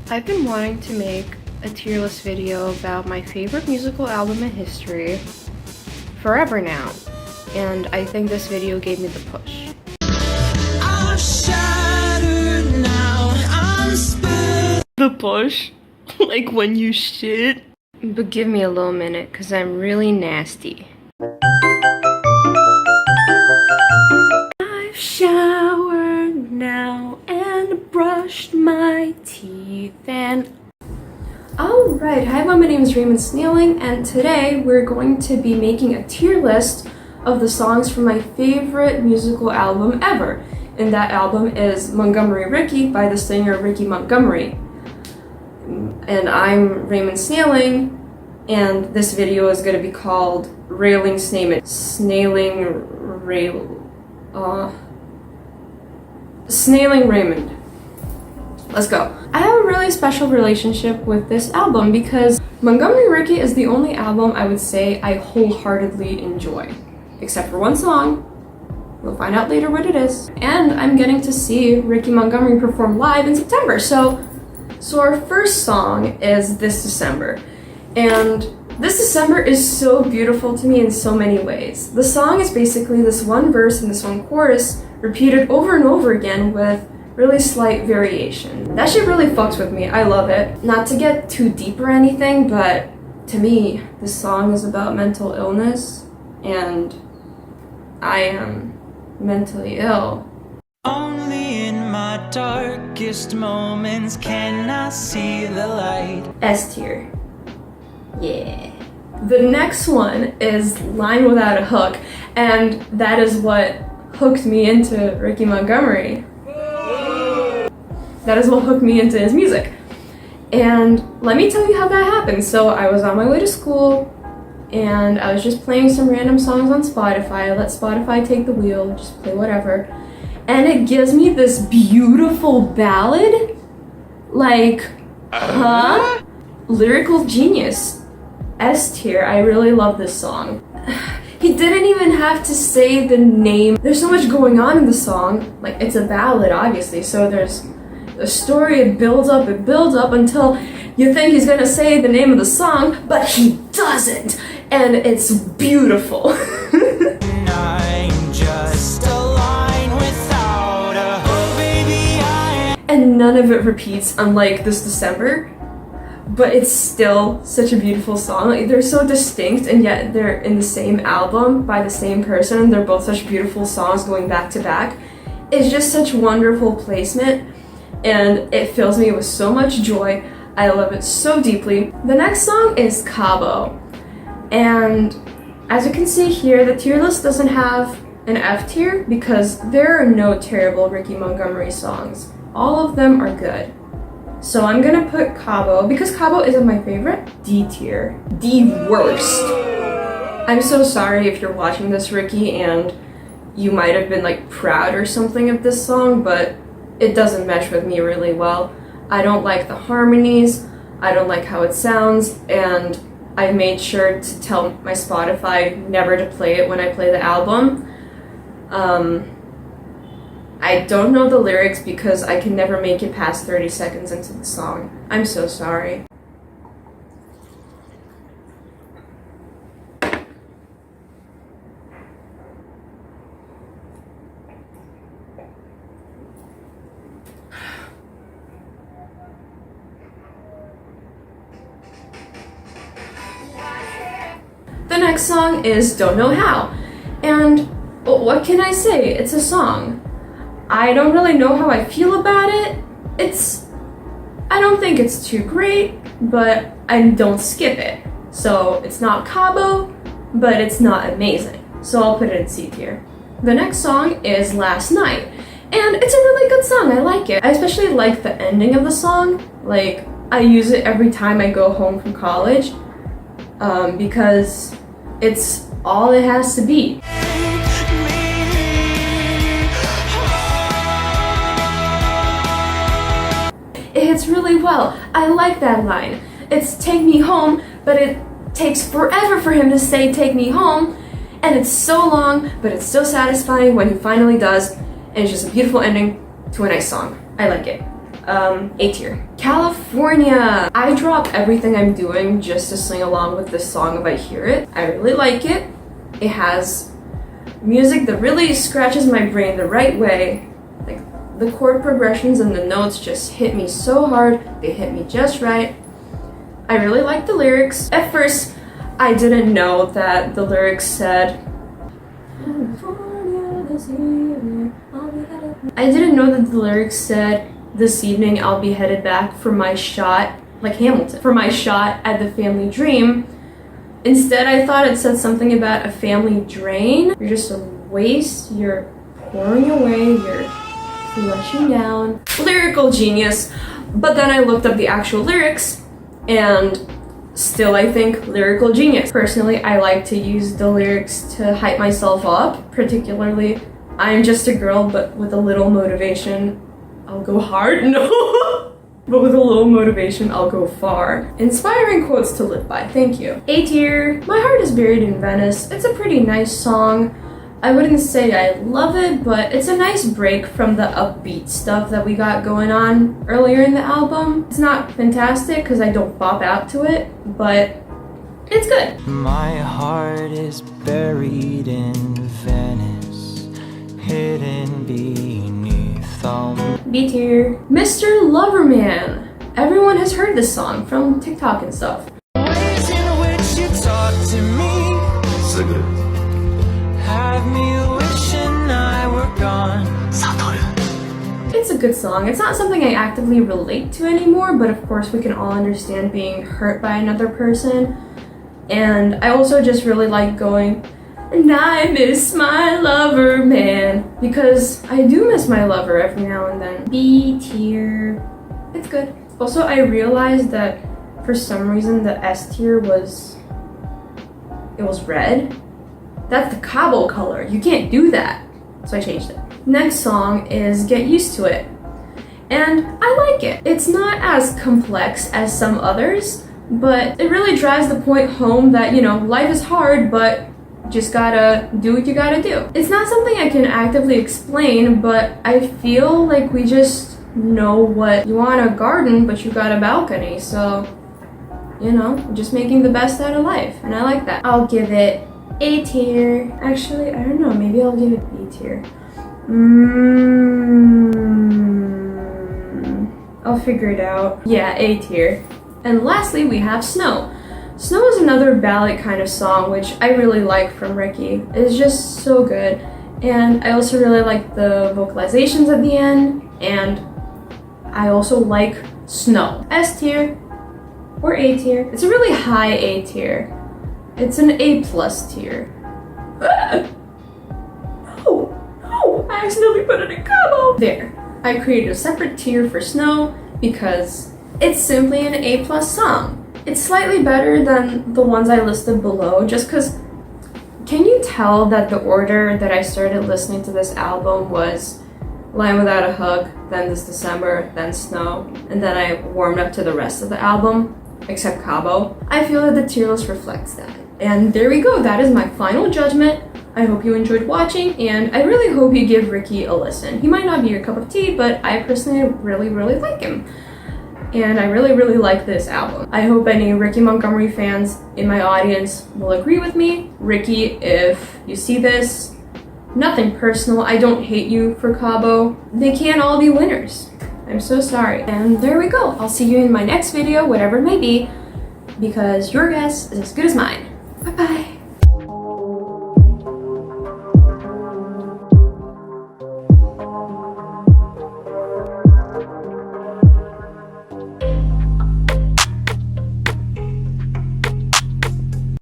I've been wanting to make a tier list video about my favorite musical album in history forever now, and I think this video gave me the push. I'm shattered now, I'm spent. The push? Like when you shit? But give me a little minute, cause I'm really nasty. I've showered now and brushed my teeth and... Alright, hi everyone, my name is Raymond Snailing, and today we're going to be making a tier list of the songs from my favorite musical album ever. And that album is Montgomery Ricky by the singer Ricky Montgomery. And I'm Raymond Snailing, and this video is going to be called Railing Snailing Raymond. Let's go. I have a really special relationship with this album because Montgomery Ricky is the only album I would say I wholeheartedly enjoy. Except for one song. We'll find out later what it is. And I'm getting to see Ricky Montgomery perform live in September. So our first song is This December. And This December is so beautiful to me in so many ways. The song is basically this one verse and this one chorus repeated over and over again with really slight variation. That shit really fucks with me. I love it. Not to get too deep or anything, but to me, this song is about mental illness, and I am mentally ill. Only in my darkest moments can I see the light. S tier. Yeah. The next one is Line Without a Hook, and that is what hooked me into Ricky Montgomery. That is what hooked me into his music. And let me tell you how that happened. So I was on my way to school, and I was just playing some random songs on Spotify. I let Spotify take the wheel, just play whatever. And it gives me this beautiful ballad. Like, huh? Lyrical genius. S tier. I really love this song. He didn't even have to say the name. There's so much going on in the song. Like, it's a ballad, obviously, so there's a story, it builds up until you think he's gonna say the name of the song, but he doesn't, and it's beautiful. I'm just a line without a hook, baby. And none of it repeats, unlike This December, but it's still such a beautiful song. Like, they're so distinct, and yet they're in the same album by the same person. They're both such beautiful songs going back to back. It's just such wonderful placement, and it fills me with so much joy. I love it so deeply. The next song is Cabo, and as you can see here, the tier list doesn't have an F tier because there are no terrible Ricky Montgomery songs. All of them are good. So I'm gonna put Cabo, because Cabo isn't my favorite, D tier. The worst. I'm so sorry if you're watching this, Ricky, and you might have been like proud or something of this song, but it doesn't mesh with me really well. I don't like the harmonies, I don't like how it sounds, and I've made sure to tell my Spotify never to play it when I play the album. I don't know the lyrics because I can never make it past 30 seconds into the song. I'm so sorry. The next song is Don't Know How, and what can I say? It's a song. I don't really know how I feel about it. I don't think it's too great, but I don't skip it. So it's not Cabo, but it's not amazing. So I'll put it in C tier. The next song is Last Night, and it's a really good song. I like it. I especially like the ending of the song. Like, I use it every time I go home from college, because it's all it has to be. It hits really well. I like that line. It's take me home, but it takes forever for him to say take me home, and it's so long, but it's so satisfying when he finally does, and it's just a beautiful ending to a nice song. I like it. A tier. California. I drop everything I'm doing just to sing along with this song if I hear it. I really like it. It has music that really scratches my brain the right way. Like the chord progressions and the notes just hit me so hard. They hit me just right. I really like the lyrics. At first, I didn't know that the lyrics said, I didn't know that the lyrics said, this evening I'll be headed back for my shot, like Hamilton, for my shot at the family dream. Instead, I thought it said something about a family drain. You're just a waste, you're pouring away, you're flushing down. Lyrical genius. But then I looked up the actual lyrics, and still I think lyrical genius. Personally, I like to use the lyrics to hype myself up, particularly I'm just a girl, but with a little motivation, I'll go hard. No. But with a little motivation, I'll go far. Inspiring quotes to live by, thank you. A tier, My Heart is Buried in Venice. It's a pretty nice song. I wouldn't say I love it, but it's a nice break from the upbeat stuff that we got going on earlier in the album. It's not fantastic because I don't bop out to it, but it's good. My heart is buried in Venice, hidden beneath all. B tier, Mr. Loverman. Everyone has heard this song from TikTok and stuff. Ways in which you talk to me, so good. have me wishing I were gone. It's a good song. It's not something I actively relate to anymore, but of course we can all understand being hurt by another person. And I also just really like going, and I miss my lover, man, because I do miss my lover every now and then. B tier. It's good. Also, I realized that for some reason the S tier was red. That's the Cabo color. You can't do that. So I changed it. Next song is Get Used to It. And I like it. It's not as complex as some others, but it really drives the point home that, you know, life is hard, but just gotta do what you gotta do. It's not something I can actively explain, but I feel like we just know what you want a garden, but you got a balcony, so, you know, just making the best out of life, and I like that. I'll give it A tier. Actually, I don't know, maybe I'll give it B tier. I'll figure it out. Yeah, A tier. And lastly, we have Snow. Snow is another ballad kind of song, which I really like from Ricky. It's just so good. And I also really like the vocalizations at the end, and I also like Snow. S tier or A tier. It's a really high A tier. It's an A+ tier. No, I accidentally put it in Cabo. There, I created a separate tier for Snow because it's simply an A+ song. It's slightly better than the ones I listed below just because, can you tell that the order that I started listening to this album was Line Without a Hug, then This December, then Snow, and then I warmed up to the rest of the album, except Cabo? I feel that the tier list reflects that. And there we go, that is my final judgment. I hope you enjoyed watching, and I really hope you give Ricky a listen. He might not be your cup of tea, but I personally really like him. And I really like this album. I hope any Ricky Montgomery fans in my audience will agree with me. Ricky, if you see this, nothing personal, I don't hate you for Cabo. They can't all be winners. I'm so sorry. And there we go. I'll see you in my next video, whatever it may be, because your guess is as good as mine. Bye-bye.